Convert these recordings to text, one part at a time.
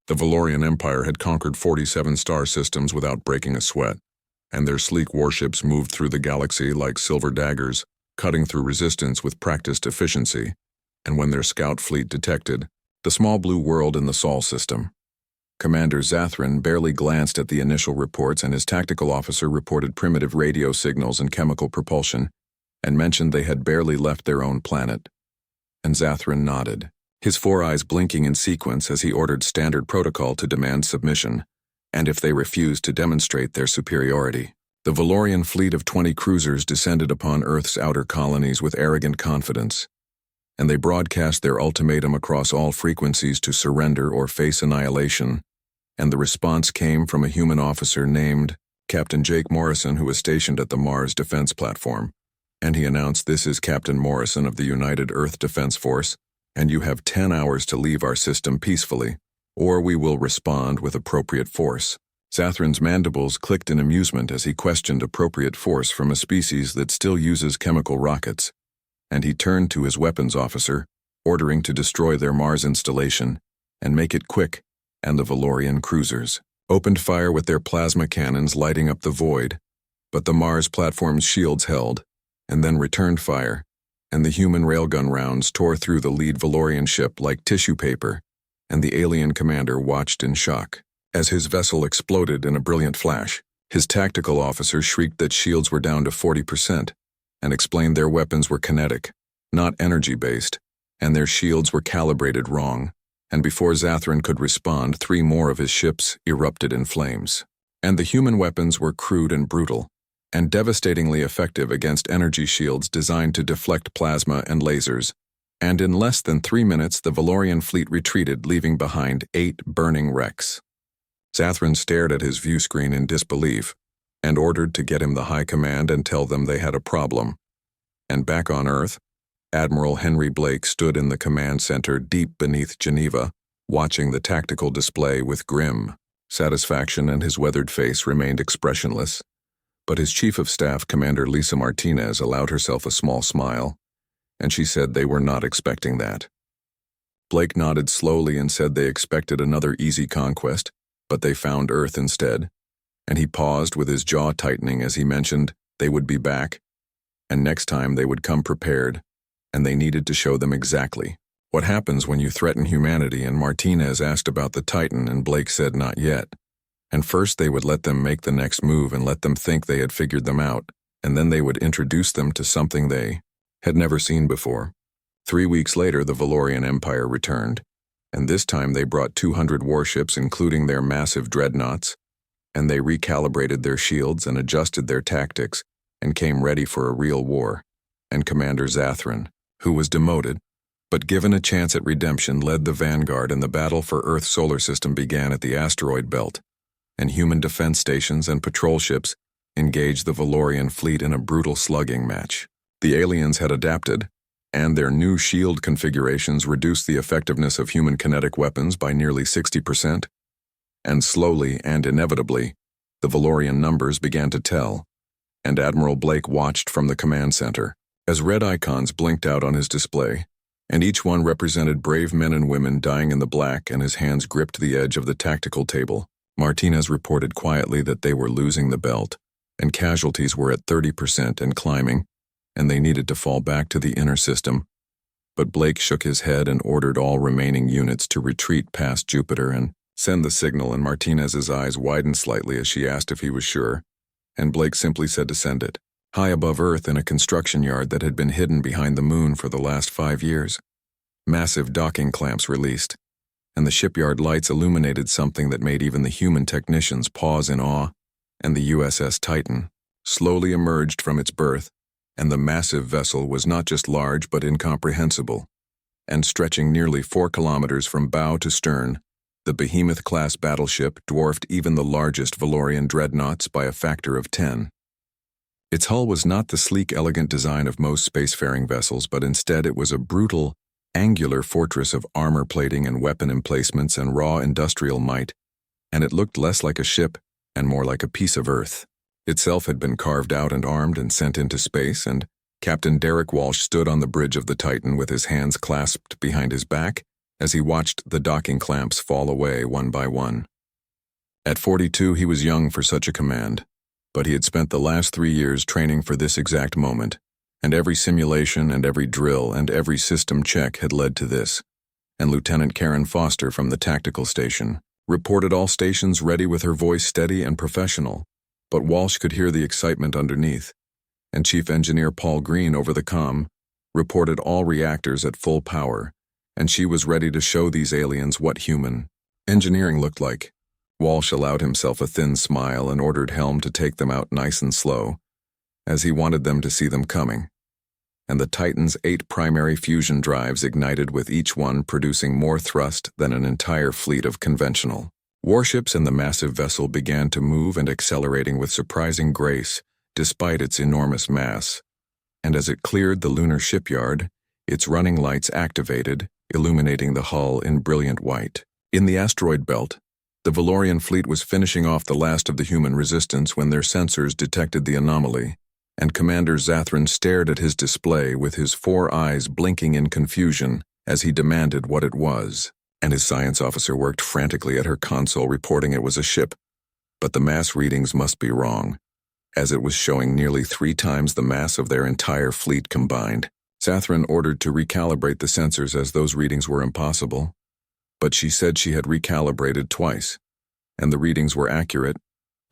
The Valorian Empire had conquered 47 star systems without breaking a sweat, and their sleek warships moved through the galaxy like silver daggers, cutting through resistance with practiced efficiency. And when their scout fleet detected the small blue world in the Sol system, Commander Zathran barely glanced at the initial reports, and his tactical officer reported primitive radio signals and chemical propulsion, and mentioned they had barely left their own planet. And Zathran nodded, his 4 eyes blinking in sequence as he ordered standard protocol to demand submission, and if they refused to demonstrate their superiority. The Valorian fleet of 20 cruisers descended upon Earth's outer colonies with arrogant confidence, and they broadcast their ultimatum across all frequencies to surrender or face annihilation, and the response came from a human officer named Captain Jake Morrison, who was stationed at the Mars Defense Platform, and he announced, "This is Captain Morrison of the United Earth Defense Force, and you have 10 hours to leave our system peacefully, or we will respond with appropriate force." Zathran's mandibles clicked in amusement as he questioned appropriate force from a species that still uses chemical rockets, and he turned to his weapons officer, ordering to destroy their Mars installation, and make it quick, and the Valorian cruisers opened fire with their plasma cannons, lighting up the void, but the Mars platform's shields held, and then returned fire, and the human railgun rounds tore through the lead Valorian ship like tissue paper, and the alien commander watched in shock as his vessel exploded in a brilliant flash. His tactical officer shrieked that shields were down to 40%, and explained their weapons were kinetic, not energy-based, and their shields were calibrated wrong, and before Zathran could respond, 3 more of his ships erupted in flames. And the human weapons were crude and brutal, and devastatingly effective against energy shields designed to deflect plasma and lasers, and in less than 3 minutes the Valorian fleet retreated, leaving behind 8 burning wrecks. Zathran stared at his view screen in disbelief, and ordered to get him the high command and tell them they had a problem. And back on Earth, Admiral Henry Blake stood in the command center deep beneath Geneva, watching the tactical display with grim satisfaction, and his weathered face remained expressionless. But his Chief of Staff, Commander Lisa Martinez, allowed herself a small smile, and she said they were not expecting that. Blake nodded slowly and said they expected another easy conquest, but they found Earth instead, and he paused with his jaw tightening as he mentioned they would be back, and next time they would come prepared, and they needed to show them exactly what happens when you threaten humanity. And Martinez asked about the Titan, and Blake said not yet. And first they would let them make the next move and let them think they had figured them out, and then they would introduce them to something they had never seen before. 3 weeks later, the Valorian Empire returned, and this time they brought 200 warships, including their massive dreadnoughts, and they recalibrated their shields and adjusted their tactics and came ready for a real war. And Commander Zathran, who was demoted, but given a chance at redemption, led the vanguard, and the battle for Earth's solar system began at the asteroid belt, and human defense stations and patrol ships engaged the Valorian fleet in a brutal slugging match. The aliens had adapted, and their new shield configurations reduced the effectiveness of human kinetic weapons by nearly 60%, and slowly and inevitably, the Valorian numbers began to tell, and Admiral Blake watched from the command center as red icons blinked out on his display, and each one represented brave men and women dying in the black, and his hands gripped the edge of the tactical table. Martinez reported quietly that they were losing the belt, and casualties were at 30% and climbing, and they needed to fall back to the inner system. But Blake shook his head and ordered all remaining units to retreat past Jupiter and send the signal, and Martinez's eyes widened slightly as she asked if he was sure, and Blake simply said to send it. High above Earth in a construction yard that had been hidden behind the moon for the last 5 years, massive docking clamps released, and the shipyard lights illuminated something that made even the human technicians pause in awe, and the USS Titan slowly emerged from its berth, and the massive vessel was not just large but incomprehensible, and stretching nearly 4 kilometers from bow to stern, the Behemoth-Class Battleship dwarfed even the largest Valorian dreadnoughts by a factor of 10. Its hull was not the sleek, elegant design of most spacefaring vessels, but instead it was a brutal, angular fortress of armor plating and weapon emplacements and raw industrial might, and it looked less like a ship and more like a piece of Earth. Itself had been carved out and armed and sent into space, and Captain Derek Walsh stood on the bridge of the Titan with his hands clasped behind his back as he watched the docking clamps fall away one by one. At 42, he was young for such a command, but he had spent the last 3 years training for this exact moment, and every simulation and every drill and every system check had led to this. And Lieutenant Karen Foster from the tactical station reported all stations ready with her voice steady and professional, but Walsh could hear the excitement underneath, and Chief Engineer Paul Green over the comm reported all reactors at full power, and she was ready to show these aliens what human engineering looked like. Walsh allowed himself a thin smile and ordered Helm to take them out nice and slow, as he wanted them to see them coming. And the Titan's 8 primary fusion drives ignited, with each one producing more thrust than an entire fleet of conventional warships, and the massive vessel began to move and accelerating with surprising grace despite its enormous mass. And as it cleared the lunar shipyard, its running lights activated, illuminating the hull in brilliant white. In the asteroid belt, the Valorian fleet was finishing off the last of the human resistance when their sensors detected the anomaly, and Commander Zathran stared at his display with his 4 eyes blinking in confusion as he demanded what it was, and his science officer worked frantically at her console reporting it was a ship, but the mass readings must be wrong, as it was showing nearly 3 times the mass of their entire fleet combined. Zathran ordered to recalibrate the sensors as those readings were impossible, but she said she had recalibrated twice, and the readings were accurate,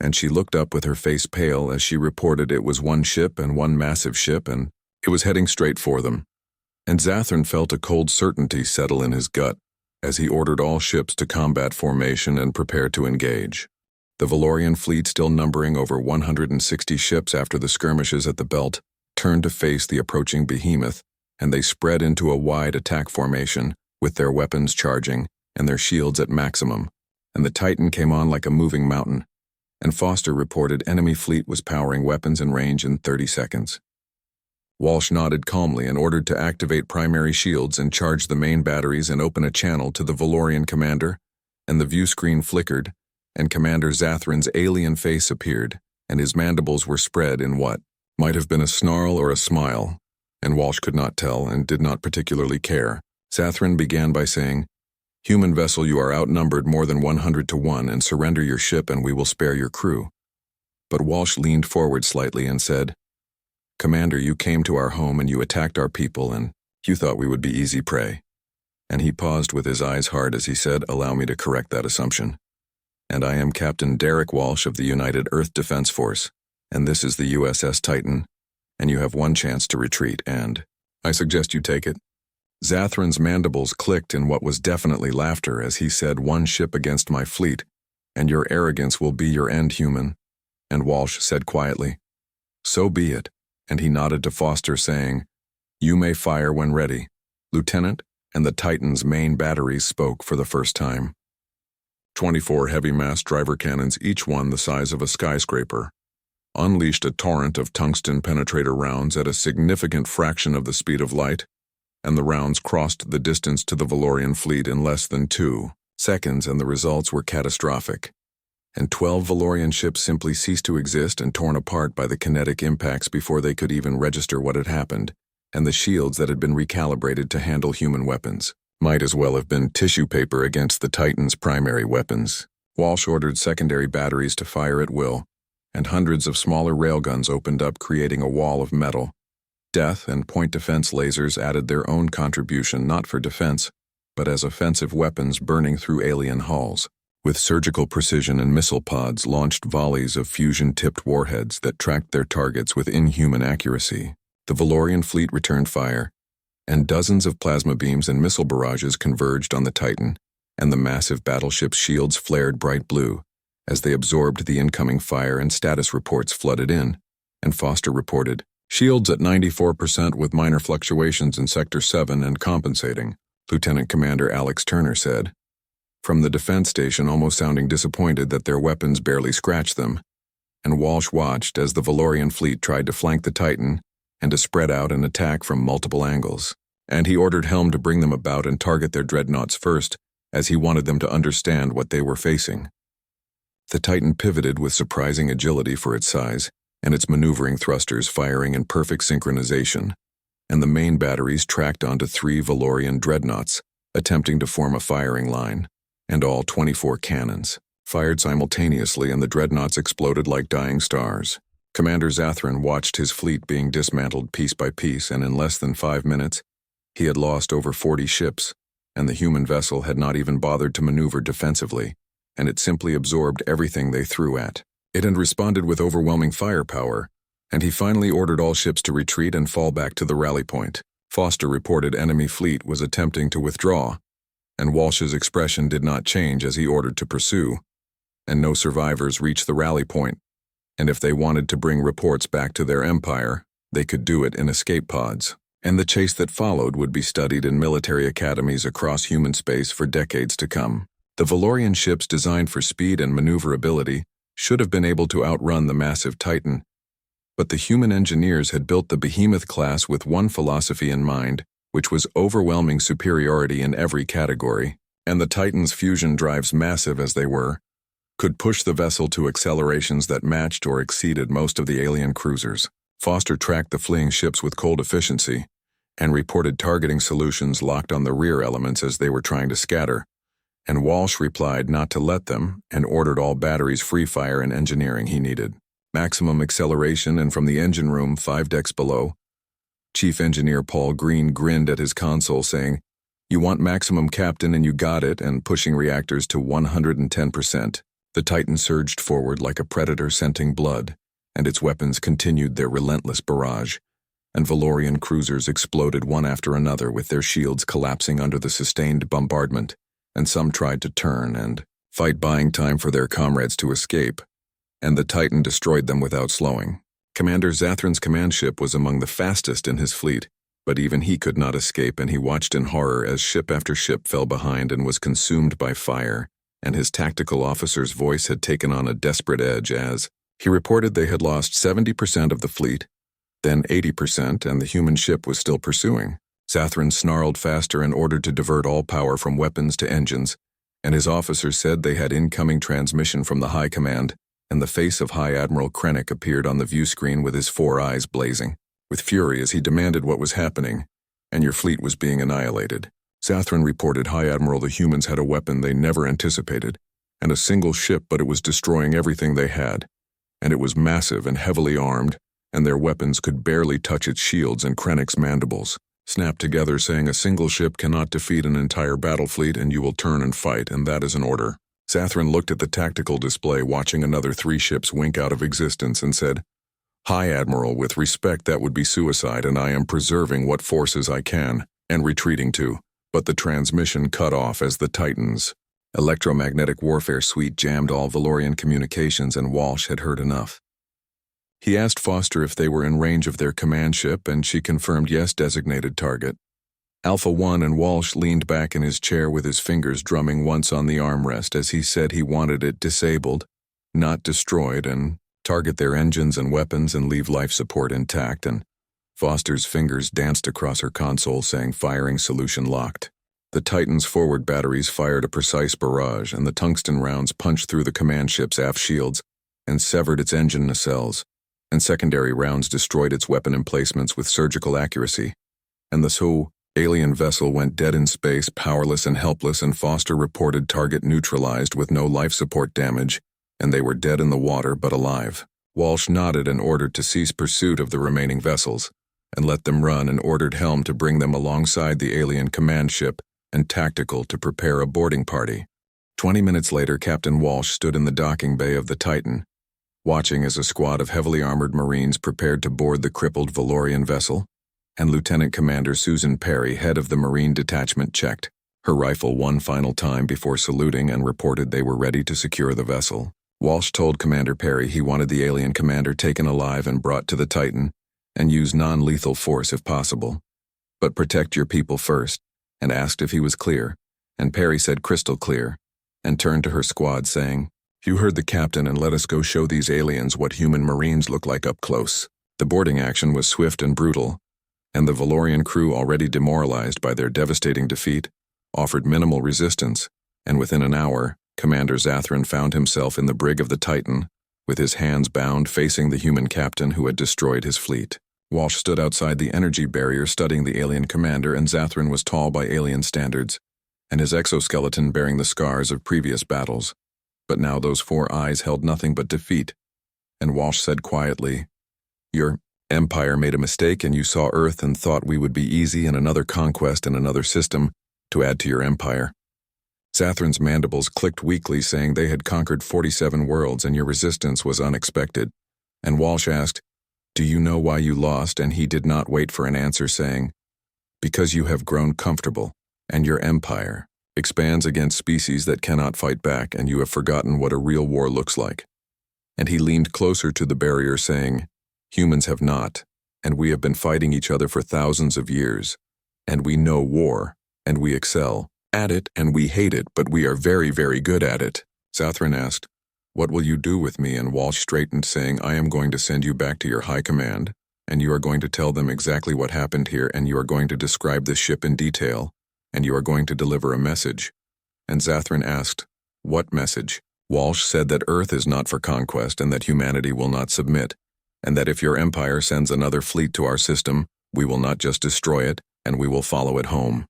and she looked up with her face pale as she reported it was one ship and one massive ship, and it was heading straight for them. And Zathran felt a cold certainty settle in his gut as he ordered all ships to combat formation and prepare to engage. The Valorian fleet, still numbering over 160 ships after the skirmishes at the belt, turned to face the approaching Behemoth, and they spread into a wide attack formation, with their weapons charging and their shields at maximum, and the Titan came on like a moving mountain, and Foster reported enemy fleet was powering weapons in range in 30 seconds. Walsh nodded calmly and ordered to activate primary shields and charge the main batteries and open a channel to the Valorian commander, and the view screen flickered, and Commander Zathran's alien face appeared, and his mandibles were spread in what might have been a snarl or a smile, and Walsh could not tell and did not particularly care. Zathran began by saying, "Human vessel, you are outnumbered more than 100 to 1, and surrender your ship and we will spare your crew." But Walsh leaned forward slightly and said, "Commander, you came to our home and you attacked our people, and you thought we would be easy prey." And he paused with his eyes hard as he said, "Allow me to correct that assumption. And I am Captain Derek Walsh of the United Earth Defense Force, and this is the USS Titan, and you have one chance to retreat, and I suggest you take it." Zathran's mandibles clicked in what was definitely laughter as he said, "One ship against my fleet, and your arrogance will be your end, human." And Walsh said quietly, "So be it," and he nodded to Foster saying, "You may fire when ready, Lieutenant," and the Titan's main batteries spoke for the first time. 24 heavy-mast driver cannons, each one the size of a skyscraper, unleashed a torrent of tungsten penetrator rounds at a significant fraction of the speed of light, and the rounds crossed the distance to the Valorian fleet in less than 2 seconds, and the results were catastrophic. And 12 Valorian ships simply ceased to exist and torn apart by the kinetic impacts before they could even register what had happened, and the shields that had been recalibrated to handle human weapons might as well have been tissue paper against the Titan's primary weapons. Walsh ordered secondary batteries to fire at will, and hundreds of smaller railguns opened up, creating a wall of metal. Death and point defense lasers added their own contribution, not for defense, but as offensive weapons burning through alien hulls. With surgical precision and missile pods launched volleys of fusion-tipped warheads that tracked their targets with inhuman accuracy. The Valorian fleet returned fire, and dozens of plasma beams and missile barrages converged on the Titan, and the massive battleship's shields flared bright blue as they absorbed the incoming fire, and status reports flooded in, and Foster reported, "Shields at 94% with minor fluctuations in Sector 7 and compensating," Lieutenant Commander Alex Turner said, from the defense station, almost sounding disappointed that their weapons barely scratched them. And Walsh watched as the Valorian fleet tried to flank the Titan and to spread out and attack from multiple angles. And he ordered Helm to bring them about and target their dreadnoughts first, as he wanted them to understand what they were facing. The Titan pivoted with surprising agility for its size, and its maneuvering thrusters firing in perfect synchronization, and the main batteries tracked onto 3 Valorian dreadnoughts, attempting to form a firing line, and all 24 cannons fired simultaneously, and the dreadnoughts exploded like dying stars. Commander Zathran watched his fleet being dismantled piece by piece, and in less than 5 minutes, he had lost over 40 ships, and the human vessel had not even bothered to maneuver defensively, and it simply absorbed everything they threw at it and responded with overwhelming firepower, and he finally ordered all ships to retreat and fall back to the rally point. Foster reported enemy fleet was attempting to withdraw, and Walsh's expression did not change as he ordered to pursue, and no survivors reached the rally point, and if they wanted to bring reports back to their empire, they could do it in escape pods, and the chase that followed would be studied in military academies across human space for decades to come. The Valorian ships, designed for speed and maneuverability, should have been able to outrun the massive Titan, but the human engineers had built the Behemoth class with one philosophy in mind, which was overwhelming superiority in every category, and the Titan's fusion drives, massive as they were, could push the vessel to accelerations that matched or exceeded most of the alien cruisers. Foster tracked the fleeing ships with cold efficiency and reported targeting solutions locked on the rear elements as they were trying to scatter, and Walsh replied not to let them and ordered all batteries free fire and engineering he needed. Maximum acceleration, and from the engine room 5 decks below, Chief Engineer Paul Green grinned at his console saying, "You want maximum, Captain, and you got it," and pushing reactors to 110%. The Titan surged forward like a predator scenting blood, and its weapons continued their relentless barrage, and Valorian cruisers exploded one after another with their shields collapsing under the sustained bombardment, and some tried to turn and fight, buying time for their comrades to escape, and the Titan destroyed them without slowing. Commander Zathran's command ship was among the fastest in his fleet, but even he could not escape, and he watched in horror as ship after ship fell behind and was consumed by fire, and his tactical officer's voice had taken on a desperate edge as he reported they had lost 70% of the fleet, then 80%, and the human ship was still pursuing. Zathran snarled faster and ordered to divert all power from weapons to engines, and his officers said they had incoming transmission from the High Command, and the face of High Admiral Krennic appeared on the view screen with his 4 eyes blazing with fury as he demanded what was happening, and your fleet was being annihilated. Zathran reported, "High Admiral, the humans had a weapon they never anticipated, and a single ship, but it was destroying everything they had, and it was massive and heavily armed, and their weapons could barely touch its shields, and Krennic's mandibles snapped together, saying, 'A single ship cannot defeat an entire battle fleet, and you will turn and fight, and that is an order.'" Zathran looked at the tactical display, watching another 3 ships wink out of existence, and said, "High Admiral, with respect, that would be suicide, and I am preserving what forces I can, and retreating to." But the transmission cut off as the Titan's electromagnetic warfare suite jammed all Valorian communications, and Walsh had heard enough. He asked Foster if they were in range of their command ship, and she confirmed yes, designated target. Alpha 1, and Walsh leaned back in his chair with his fingers drumming once on the armrest as he said he wanted it disabled, not destroyed, and target their engines and weapons and leave life support intact, and Foster's fingers danced across her console saying firing solution locked. The Titan's forward batteries fired a precise barrage, and the tungsten rounds punched through the command ship's aft shields and severed its engine nacelles, and secondary rounds destroyed its weapon emplacements with surgical accuracy, and the alien vessel went dead in space, powerless and helpless, and Foster reported target neutralized with no life support damage, and they were dead in the water but alive. Walsh nodded and ordered to cease pursuit of the remaining vessels, and let them run, and ordered Helm to bring them alongside the alien command ship, and Tactical to prepare a boarding party. 20 minutes later, Captain Walsh stood in the docking bay of the Titan, watching as a squad of heavily armored Marines prepared to board the crippled Valorian vessel, and Lieutenant Commander Susan Perry, head of the Marine detachment, checked her rifle one final time before saluting and reported they were ready to secure the vessel. Walsh told Commander Perry he wanted the alien commander taken alive and brought to the Titan, and use non-lethal force if possible. But protect your people first, and asked if he was clear, and Perry said crystal clear, and turned to her squad saying, "You heard the captain, and let us go show these aliens what human Marines look like up close." The boarding action was swift and brutal, and the Valorian crew, already demoralized by their devastating defeat, offered minimal resistance, and within an hour, Commander Zathran found himself in the brig of the Titan, with his hands bound, facing the human captain who had destroyed his fleet. Walsh stood outside the energy barrier studying the alien commander, and Zathran was tall by alien standards, and his exoskeleton bearing the scars of previous battles. But now those 4 eyes held nothing but defeat, and Walsh said quietly, "Your empire made a mistake and you saw Earth and thought we would be easy in another conquest and another system to add to your empire." Zathran's mandibles clicked weakly, saying they had conquered 47 worlds and your resistance was unexpected. And Walsh asked, "Do you know why you lost?" And he did not wait for an answer, saying, "Because you have grown comfortable, and your empire expands against species that cannot fight back, and you have forgotten what a real war looks like." And he leaned closer to the barrier, saying, "Humans have not, and we have been fighting each other for thousands of years, and we know war, and we excel at it, and we hate it, but we are very, very good at it." Zathran asked, "What will you do with me?" And Walsh straightened, saying, "I am going to send you back to your high command, and you are going to tell them exactly what happened here, and you are going to describe this ship in detail, and you are going to deliver a message." And Zathran asked, "What message?" Walsh said that Earth is not for conquest and that humanity will not submit, and that if your empire sends another fleet to our system, we will not just destroy it, and we will follow it home.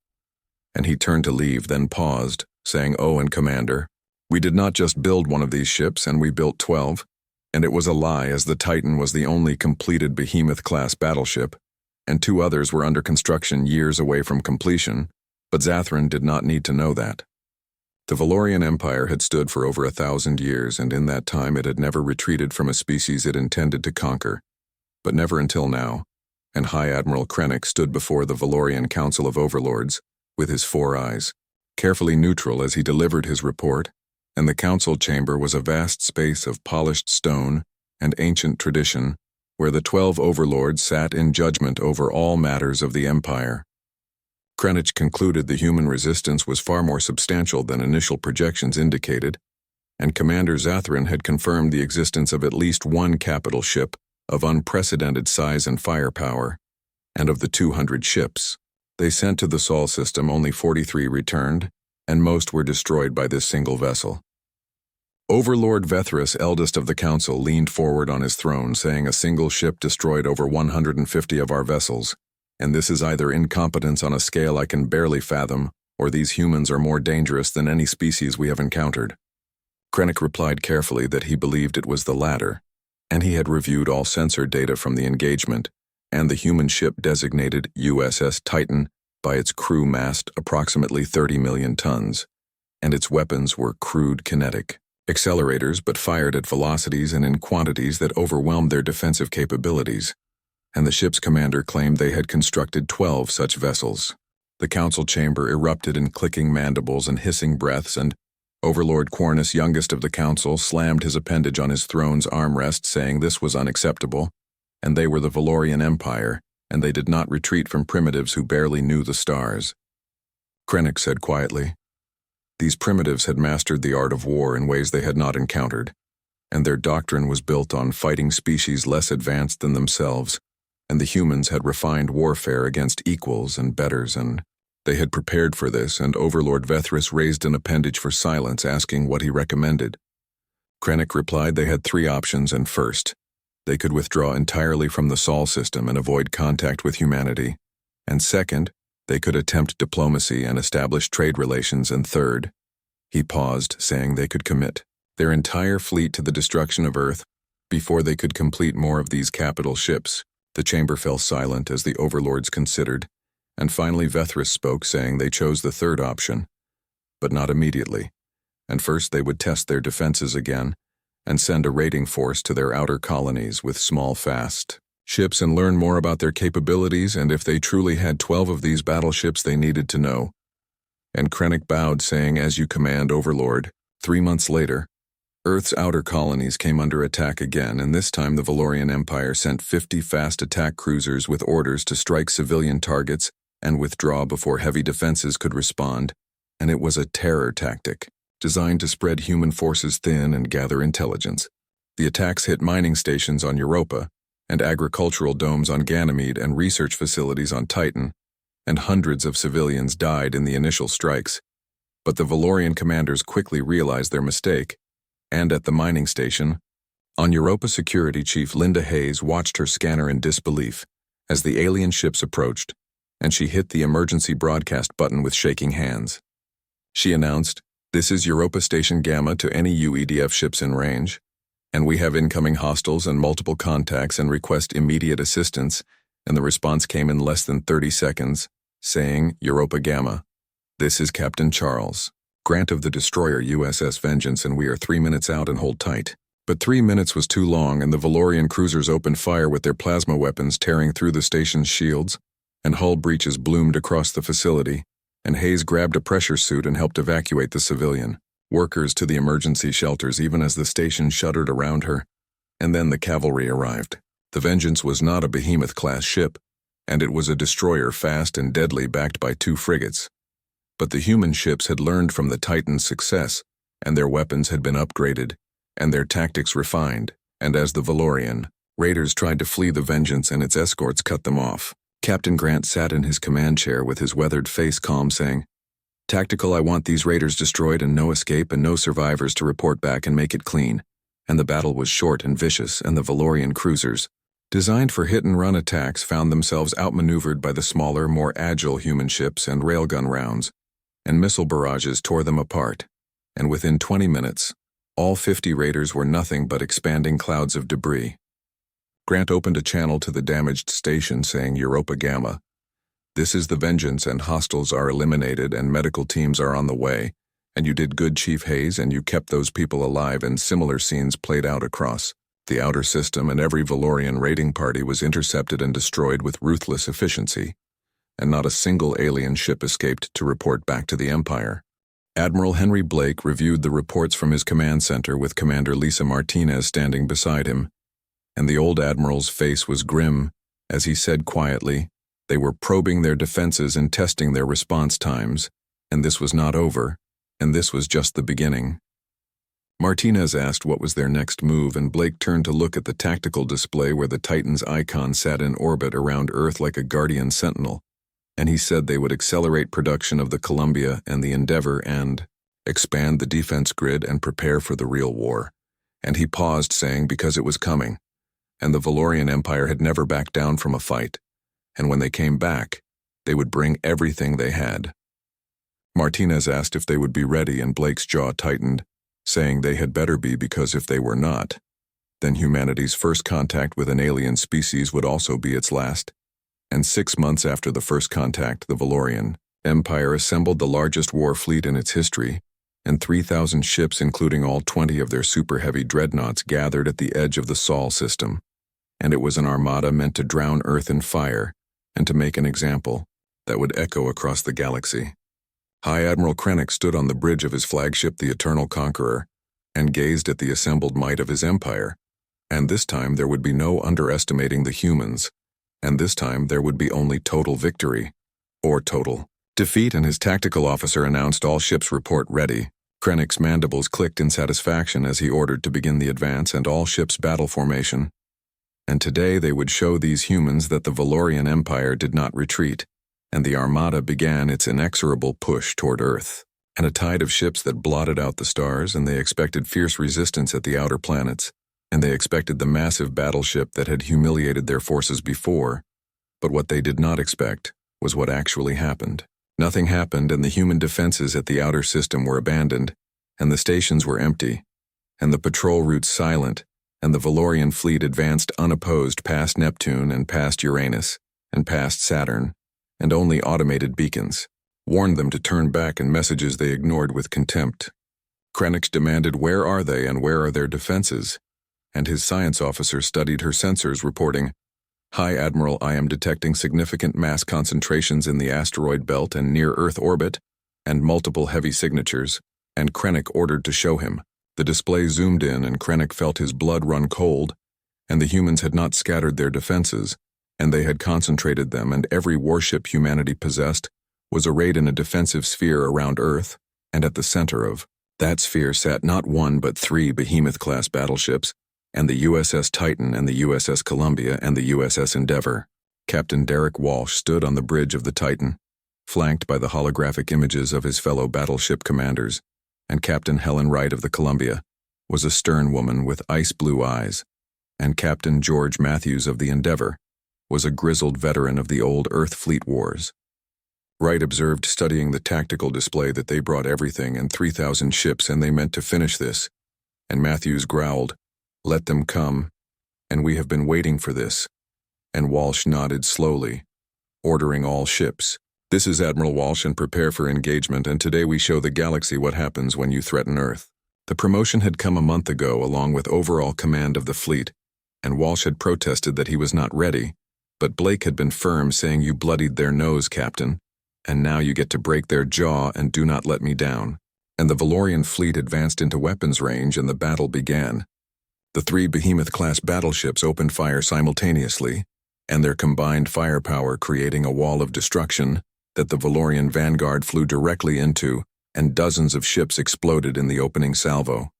And he turned to leave, then paused, saying, "Oh, and Commander, we did not just build one of these ships, and we built 12, and it was a lie, as the Titan was the only completed Behemoth-Class Battleship, and 2 others were under construction years away from completion, but Zathran did not need to know that." The Valorian Empire had stood for over 1,000 years, and in that time it had never retreated from a species it intended to conquer, but never until now, and High Admiral Krennic stood before the Valorian Council of Overlords, with his 4 eyes, carefully neutral as he delivered his report, and the council chamber was a vast space of polished stone and ancient tradition, where the 12 overlords sat in judgment over all matters of the empire. Krennic concluded the human resistance was far more substantial than initial projections indicated, and Commander Zathran had confirmed the existence of at least 1 capital ship of unprecedented size and firepower, and of the 200 ships they sent to the Sol system, only 43 returned, and most were destroyed by this single vessel. Overlord Vethris, eldest of the council, leaned forward on his throne, saying, "A single ship destroyed over 150 of our vessels, and this is either incompetence on a scale I can barely fathom, or these humans are more dangerous than any species we have encountered." Krennic replied carefully that he believed it was the latter, and he had reviewed all sensor data from the engagement, and the human ship designated USS Titan by its crew massed approximately 30 million tons, and its weapons were crude kinetic accelerators but fired at velocities and in quantities that overwhelmed their defensive capabilities, and the ship's commander claimed they had constructed 12 such vessels. The council chamber erupted in clicking mandibles and hissing breaths, and Overlord Quarnus, youngest of the council, slammed his appendage on his throne's armrest, saying this was unacceptable, and they were the Valorian Empire, and they did not retreat from primitives who barely knew the stars. Krennic said quietly, "These primitives had mastered the art of war in ways they had not encountered, and their doctrine was built on fighting species less advanced than themselves, and the humans had refined warfare against equals and betters, and they had prepared for this." And Overlord Vethris raised an appendage for silence, asking what he recommended. Krennic replied they had 3 options, and first, they could withdraw entirely from the Sol system and avoid contact with humanity, and second, they could attempt diplomacy and establish trade relations, and third, he paused, saying they could commit their entire fleet to the destruction of Earth before they could complete more of these capital ships. The chamber fell silent as the overlords considered, and finally Vethris spoke, saying they chose the third option, but not immediately, and first they would test their defenses again, and send a raiding force to their outer colonies with small fast ships and learn more about their capabilities, and if they truly had 12 of these battleships they needed to know. And Krennic bowed, saying, "As you command, Overlord." 3 months later, Earth's outer colonies came under attack again, and this time the Valorian Empire sent 50 fast attack cruisers with orders to strike civilian targets and withdraw before heavy defenses could respond, and it was a terror tactic designed to spread human forces thin and gather intelligence. The attacks hit mining stations on Europa, and agricultural domes on Ganymede, and research facilities on Titan, and hundreds of civilians died in the initial strikes. But the Valorian commanders quickly realized their mistake, and at the mining station, on Europa, Security Chief Linda Hayes watched her scanner in disbelief as the alien ships approached, and she hit the emergency broadcast button with shaking hands. She announced, "This is Europa Station Gamma to any UEDF ships in range, and we have incoming hostiles and multiple contacts and request immediate assistance," and the response came in less than 30 seconds, saying, "Europa Gamma. This is Captain Charles Grant of the destroyer USS Vengeance, and we are 3 minutes out and hold tight." But 3 minutes was too long, and the Valorian cruisers opened fire with their plasma weapons, tearing through the station's shields, and hull breaches bloomed across the facility, and Hayes grabbed a pressure suit and helped evacuate the civilian workers to the emergency shelters even as the station shuddered around her. And then the cavalry arrived. The Vengeance was not a Behemoth-class ship, and it was a destroyer fast and deadly backed by 2 frigates. But the human ships had learned from the Titan's success, and their weapons had been upgraded, and their tactics refined, and as the Valorian raiders tried to flee the Vengeance and its escorts cut them off, Captain Grant sat in his command chair with his weathered face calm, saying, "Tactical, I want these raiders destroyed and no escape and no survivors to report back and make it clean." And the battle was short and vicious, and the Valorian cruisers, designed for hit-and-run attacks, found themselves outmaneuvered by the smaller, more agile human ships, and railgun rounds and missile barrages tore them apart. And within 20 minutes, all 50 raiders were nothing but expanding clouds of debris. Grant opened a channel to the damaged station, saying, "Europa Gamma. This is the Vengeance, and hostiles are eliminated and medical teams are on the way, and you did good, Chief Hayes, and you kept those people alive." And similar scenes played out across the outer system, and every Valorian raiding party was intercepted and destroyed with ruthless efficiency, and not a single alien ship escaped to report back to the Empire. Admiral Henry Blake reviewed the reports from his command center with Commander Lisa Martinez standing beside him, and the old admiral's face was grim as he said quietly, "They were probing their defenses and testing their response times, and this was not over, and this was just the beginning." Martinez asked what was their next move, and Blake turned to look at the tactical display where the Titan's icon sat in orbit around Earth like a guardian sentinel, and he said they would accelerate production of the Columbia and the Endeavor and expand the defense grid and prepare for the real war. And he paused, saying, "Because it was coming, and the Valorian Empire had never backed down from a fight, and when they came back, they would bring everything they had." Martinez asked if they would be ready, and Blake's jaw tightened, saying they had better be, because if they were not, then humanity's first contact with an alien species would also be its last. And 6 months after the first contact, the Valorian Empire assembled the largest war fleet in its history, and 3,000 ships, including all 20 of their super-heavy dreadnoughts, gathered at the edge of the Sol system. And it was an armada meant to drown Earth in fire and to make an example that would echo across the galaxy. High Admiral Krennic stood on the bridge of his flagship, the Eternal Conqueror, and gazed at the assembled might of his empire. And this time there would be no underestimating the humans, and this time there would be only total victory, or total defeat. And his tactical officer announced, "All ships report ready." Krennic's mandibles clicked in satisfaction as he ordered to begin the advance and all ships battle formation. And today they would show these humans that the Valorian Empire did not retreat, and the Armada began its inexorable push toward Earth. And a tide of ships that blotted out the stars, and they expected fierce resistance at the outer planets, and they expected the massive battleship that had humiliated their forces before. But what they did not expect was what actually happened. Nothing happened, and the human defenses at the outer system were abandoned, and the stations were empty, and the patrol routes silent, and the Valorian fleet advanced unopposed past Neptune and past Uranus and past Saturn, and only automated beacons warned them to turn back, and messages they ignored with contempt. Krennic demanded, "Where are they, and where are their defenses?" And his science officer studied her sensors, reporting, "High Admiral, I am detecting significant mass concentrations in the asteroid belt and near-Earth orbit, and multiple heavy signatures," and Krennic ordered to show him. The display zoomed in, and Krennic felt his blood run cold, and the humans had not scattered their defenses, and they had concentrated them, and every warship humanity possessed was arrayed in a defensive sphere around Earth, and at the center of that sphere sat not 1 but 3 Behemoth-class battleships, and the USS Titan and the USS Columbia and the USS Endeavor. Captain Derek Walsh stood on the bridge of the Titan, flanked by the holographic images of his fellow battleship commanders, and Captain Helen Wright of the Columbia was a stern woman with ice-blue eyes, and Captain George Matthews of the Endeavor was a grizzled veteran of the old Earth Fleet Wars. Wright observed, studying the tactical display, that they brought everything and 3,000 ships, and they meant to finish this. And Matthews growled, "Let them come. And we have been waiting for this." And Walsh nodded slowly, ordering all ships. "This is Admiral Walsh, and prepare for engagement, and today we show the galaxy what happens when you threaten Earth." The promotion had come a month ago, along with overall command of the fleet, and Walsh had protested that he was not ready, but Blake had been firm, saying, "You bloodied their nose, Captain, and now you get to break their jaw and do not let me down." And the Valorian fleet advanced into weapons range, and the battle began. The 3 Behemoth-Class battleships opened fire simultaneously, and their combined firepower creating a wall of destruction that the Valorian vanguard flew directly into, and dozens of ships exploded in the opening salvo.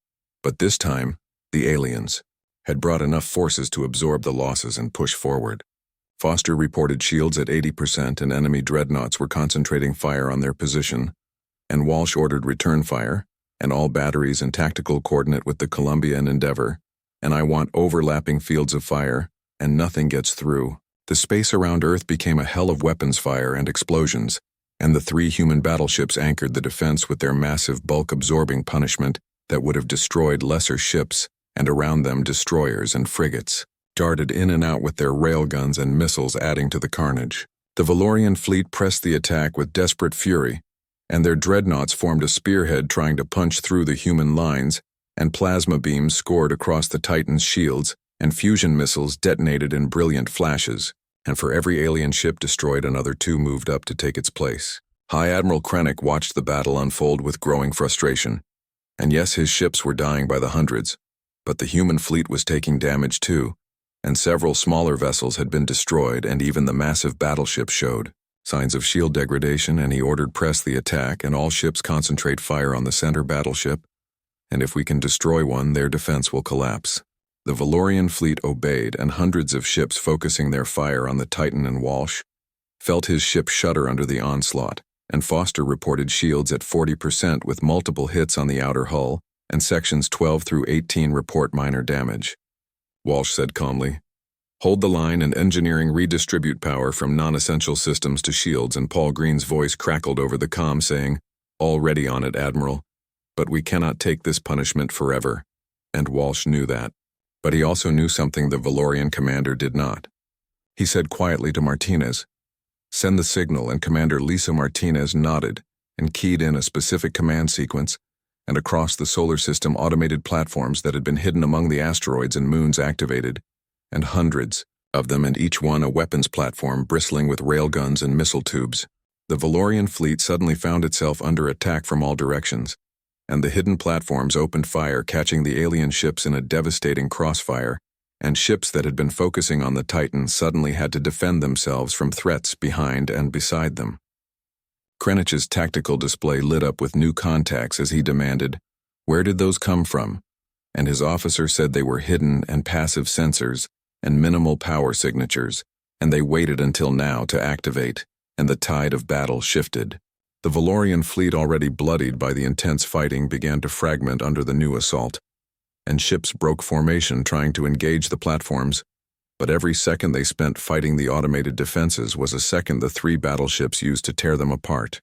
But this time, the aliens had brought enough forces to absorb the losses and push forward. Foster reported shields at 80%, and enemy dreadnoughts were concentrating fire on their position, and Walsh ordered return fire, and all batteries and tactical coordinate with the Columbia and Endeavour, and I want overlapping fields of fire, and nothing gets through. The space around Earth became a hell of weapons fire and explosions, and the 3 human battleships anchored the defense with their massive bulk-absorbing punishment that would have destroyed lesser ships, and around them destroyers and frigates darted in and out with their railguns and missiles, adding to the carnage. The Valorian fleet pressed the attack with desperate fury, and their dreadnoughts formed a spearhead trying to punch through the human lines, and plasma beams scored across the Titan's shields, and fusion missiles detonated in brilliant flashes, and for every alien ship destroyed, another 2 moved up to take its place. High Admiral Krennic watched the battle unfold with growing frustration, and yes, his ships were dying by the hundreds, but the human fleet was taking damage too, and several smaller vessels had been destroyed, and even the massive battleship showed signs of shield degradation, and he ordered press the attack, and all ships concentrate fire on the center battleship, and if we can destroy one, their defense will collapse. The Valorian fleet obeyed, and hundreds of ships, focusing their fire on the Titan and Walsh, felt his ship shudder under the onslaught, and Foster reported shields at 40% with multiple hits on the outer hull, and sections 12 through 18 report minor damage. Walsh said calmly, "Hold the line and engineering redistribute power from non-essential systems to shields," and Paul Green's voice crackled over the comm saying, "Already on it, Admiral. But we cannot take this punishment forever." And Walsh knew that. But he also knew something the Valorian commander did not. He said quietly to Martinez, "Send the signal," and Commander Lisa Martinez nodded and keyed in a specific command sequence, and across the solar system automated platforms that had been hidden among the asteroids and moons activated, and hundreds of them, and each one a weapons platform bristling with railguns and missile tubes. The Valorian fleet suddenly found itself under attack from all directions, and the hidden platforms opened fire, catching the alien ships in a devastating crossfire, and ships that had been focusing on the Titan suddenly had to defend themselves from threats behind and beside them. Krennic's tactical display lit up with new contacts as he demanded, "Where did those come from?" And his officer said they were hidden and passive sensors and minimal power signatures, and they waited until now to activate, and the tide of battle shifted. The Valorian fleet, already bloodied by the intense fighting, began to fragment under the new assault, and ships broke formation trying to engage the platforms, but every second they spent fighting the automated defenses was a second the 3 battleships used to tear them apart.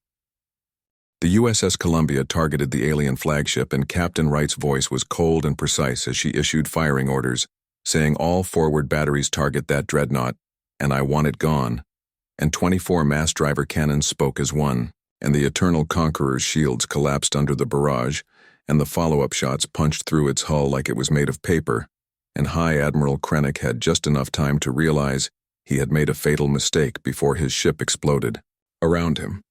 The USS Columbia targeted the alien flagship, and Captain Wright's voice was cold and precise as she issued firing orders, saying, "All forward batteries target that dreadnought, and I want it gone." And 24 mass driver cannons spoke as one, and the Eternal Conqueror's shields collapsed under the barrage, and the follow-up shots punched through its hull like it was made of paper, and High Admiral Krennic had just enough time to realize he had made a fatal mistake before his ship exploded around him.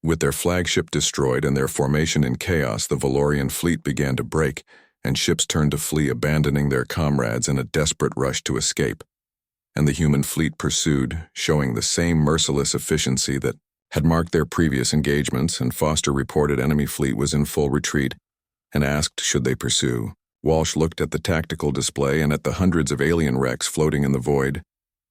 With their flagship destroyed and their formation in chaos, the Valorian fleet began to break, and ships turned to flee, abandoning their comrades in a desperate rush to escape. And the human fleet pursued, showing the same merciless efficiency that had marked their previous engagements, and Foster reported enemy fleet was in full retreat and asked should they pursue. Walsh looked at the tactical display and at the hundreds of alien wrecks floating in the void,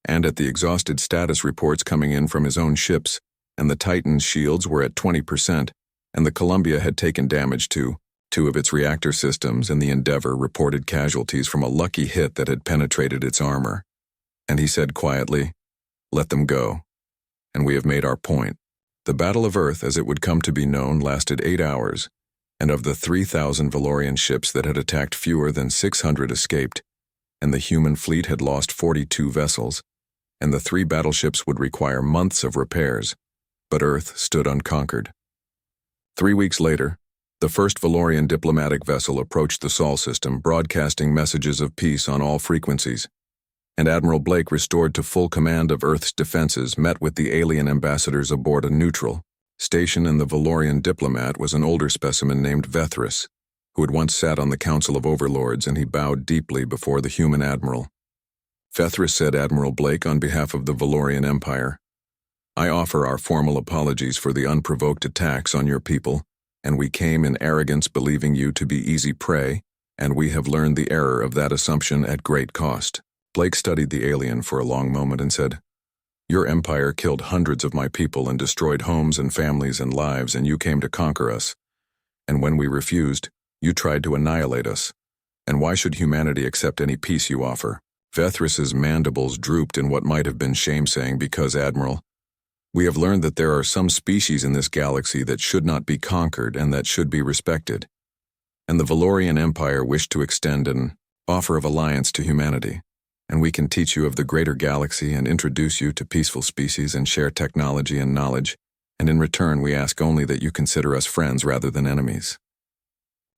and at the exhausted status reports coming in from his own ships, and the Titan's shields were at 20%, and the Columbia had taken damage to 2 of its reactor systems, and the Endeavour reported casualties from a lucky hit that had penetrated its armor. And he said quietly, "Let them go, and we have made our point." The Battle of Earth, as it would come to be known, lasted 8 hours, and of the 3,000 Valorian ships that had attacked, fewer than 600 escaped, and the human fleet had lost 42 vessels, and the 3 battleships would require months of repairs, but Earth stood unconquered. 3 weeks later, the first Valorian diplomatic vessel approached the Sol system, broadcasting messages of peace on all frequencies, and Admiral Blake, restored to full command of Earth's defenses, met with the alien ambassadors aboard a neutral. Stationed in the Valorian diplomat was an older specimen named Vethris, who had once sat on the Council of Overlords, and he bowed deeply before the human admiral. Vethris said, "Admiral Blake, on behalf of the Valorian Empire, I offer our formal apologies for the unprovoked attacks on your people, and we came in arrogance believing you to be easy prey, and we have learned the error of that assumption at great cost." Blake studied the alien for a long moment and said, "Your empire killed hundreds of my people and destroyed homes and families and lives, and you came to conquer us. And when we refused, you tried to annihilate us. And why should humanity accept any peace you offer?" Vethris's mandibles drooped in what might have been shame-saying, "Because, Admiral, we have learned that there are some species in this galaxy that should not be conquered and that should be respected. And the Valorian Empire wished to extend an offer of alliance to humanity. And we can teach you of the greater galaxy and introduce you to peaceful species and share technology and knowledge, and in return we ask only that you consider us friends rather than enemies."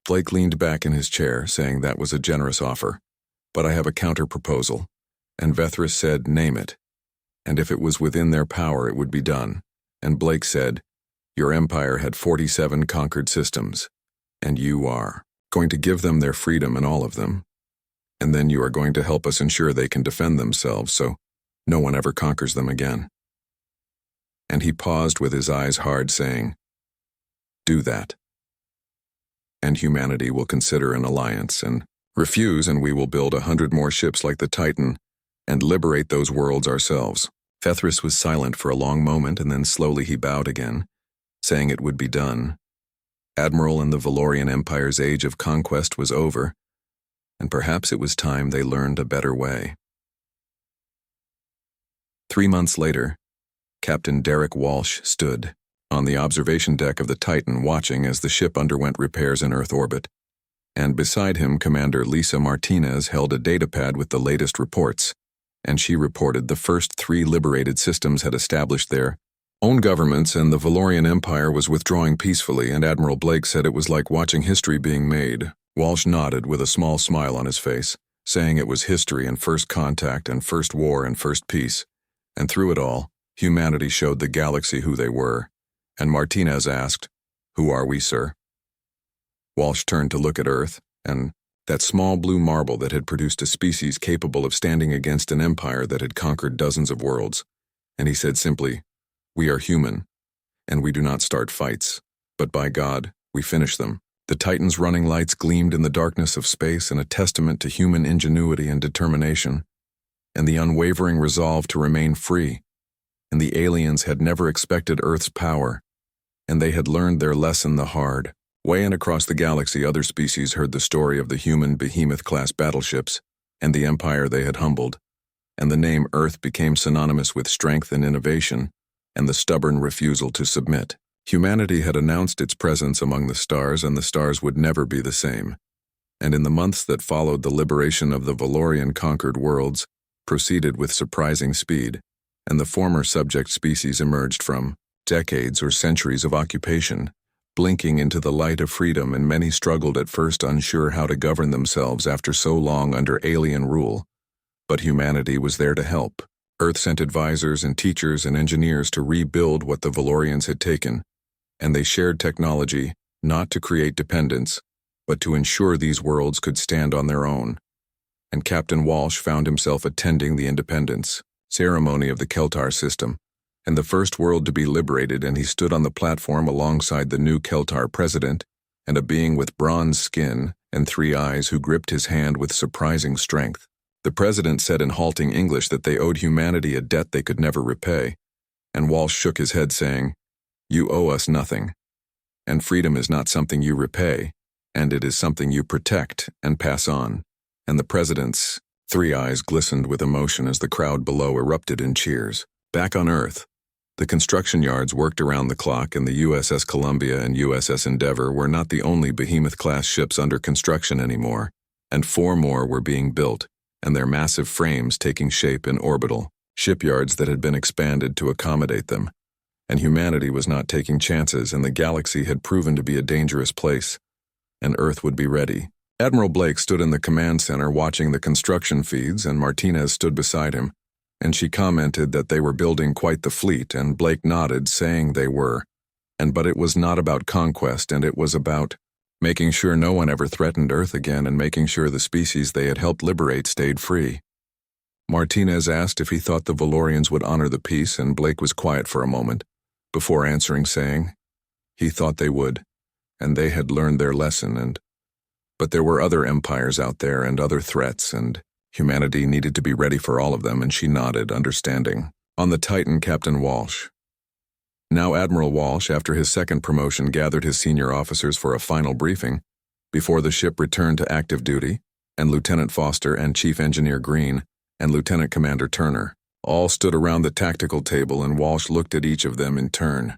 Blake leaned back in his chair, saying that was a generous offer, "But I have a counter-proposal." And Vethris said, "Name it. And if it was within their power, it would be done." And Blake said, "Your empire had 47 conquered systems, and you are going to give them their freedom in all of them. And then you are going to help us ensure they can defend themselves so no one ever conquers them again." And he paused with his eyes hard, saying, "Do that. And humanity will consider an alliance and refuse, and we will build 100 more ships like the Titan and liberate those worlds ourselves." Vethris was silent for a long moment, and then slowly he bowed again, saying it would be done. Admiral, and the Valorian Empire's age of conquest was over, and perhaps it was time they learned a better way. 3 months later, Captain Derek Walsh stood on the observation deck of the Titan, watching as the ship underwent repairs in Earth orbit, and beside him Commander Lisa Martinez held a datapad with the latest reports, and she reported the first 3 liberated systems had established their own governments, and the Valorian Empire was withdrawing peacefully, and Admiral Blake said it was like watching history being made. Walsh nodded with a small smile on his face, saying it was history and first contact and first war and first peace, and through it all, humanity showed the galaxy who they were, and Martinez asked, "Who are we, sir?" Walsh turned to look at Earth, and that small blue marble that had produced a species capable of standing against an empire that had conquered dozens of worlds, and he said simply, "We are human, and we do not start fights, but by God, we finish them." The Titan's running lights gleamed in the darkness of space, in a testament to human ingenuity and determination, and the unwavering resolve to remain free. And the aliens had never expected Earth's power, and they had learned their lesson the hard way. And across the galaxy, other species heard the story of the human Behemoth-Class battleships and the empire they had humbled, and the name Earth became synonymous with strength and innovation, and the stubborn refusal to submit. Humanity had announced its presence among the stars, and the stars would never be the same. And in the months that followed, the liberation of the Valorian conquered worlds proceeded with surprising speed, and the former subject species emerged from decades or centuries of occupation, blinking into the light of freedom, and many struggled at first, unsure how to govern themselves after so long under alien rule. But humanity was there to help. Earth sent advisors and teachers and engineers to rebuild what the Valorians had taken, and they shared technology not to create dependence, but to ensure these worlds could stand on their own. And Captain Walsh found himself attending the independence ceremony of the Keltar system, and the first world to be liberated, and he stood on the platform alongside the new Keltar president, and a being with bronze skin and 3 eyes who gripped his hand with surprising strength. The president said in halting English that they owed humanity a debt they could never repay, and Walsh shook his head, saying, "You owe us nothing, and freedom is not something you repay, and it is something you protect and pass on." And the president's 3 eyes glistened with emotion as the crowd below erupted in cheers. Back on Earth, The construction yards worked around the clock, and the USS Columbia and USS Endeavour were not the only Behemoth-class ships under construction anymore, and 4 more were being built, and their massive frames taking shape in orbital shipyards that had been expanded to accommodate them. And humanity was not taking chances, and the galaxy had proven to be a dangerous place, and Earth would be ready. Admiral Blake stood in the command center watching the construction feeds, and Martinez stood beside him, and she commented that they were building quite the fleet, and Blake nodded, saying they were. But it was not about conquest, and it was about making sure no one ever threatened Earth again and making sure the species they had helped liberate stayed free. Martinez asked if he thought the Valorians would honor the peace, and Blake was quiet for a moment, before answering, saying he thought they would, and they had learned their lesson, but there were other empires out there and other threats, and humanity needed to be ready for all of them, and she nodded, understanding. On the Titan, Captain Walsh. Now Admiral Walsh, after his second promotion, gathered his senior officers for a final briefing before the ship returned to active duty, and Lieutenant Foster and Chief Engineer Green and Lieutenant Commander Turner all stood around the tactical table, and Walsh looked at each of them in turn.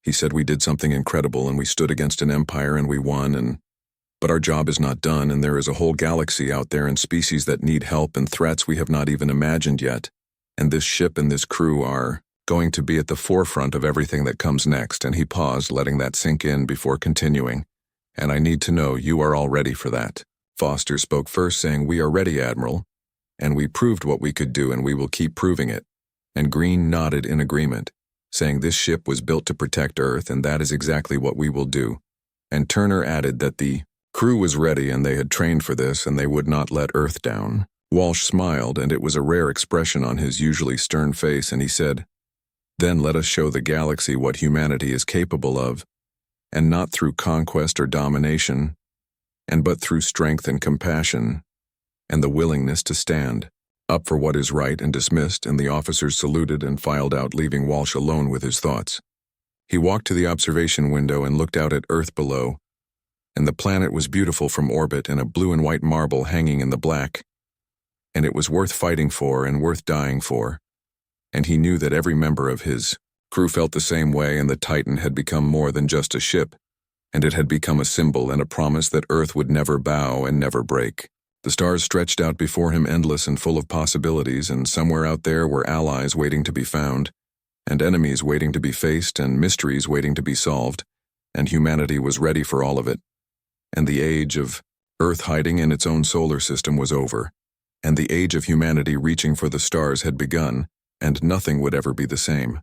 He said, "We did something incredible, and we stood against an empire, and we won, but our job is not done, and there is a whole galaxy out there and species that need help and threats we have not even imagined yet, and this ship and this crew are going to be at the forefront of everything that comes next." And he paused, letting that sink in before continuing. "And I need to know you are all ready for that." Foster spoke first, saying, "We are ready, Admiral, and we proved what we could do, and we will keep proving it." And Green nodded in agreement, saying, "This ship was built to protect Earth, and that is exactly what we will do." And Turner added that the crew was ready, and they had trained for this, and they would not let Earth down. Walsh smiled, and it was a rare expression on his usually stern face, and he said, "Then let us show the galaxy what humanity is capable of, and not through conquest or domination, but through strength and compassion, and the willingness to stand up for what is right," and dismissed, and the officers saluted and filed out, leaving Walsh alone with his thoughts. He walked to the observation window and looked out at Earth below, and the planet was beautiful from orbit, and a blue and white marble hanging in the black, and it was worth fighting for and worth dying for, and he knew that every member of his crew felt the same way, and the Titan had become more than just a ship, and it had become a symbol and a promise that Earth would never bow and never break. The stars stretched out before him, endless and full of possibilities, and somewhere out there were allies waiting to be found, and enemies waiting to be faced, and mysteries waiting to be solved, and humanity was ready for all of it. And the age of Earth hiding in its own solar system was over, and the age of humanity reaching for the stars had begun, and nothing would ever be the same.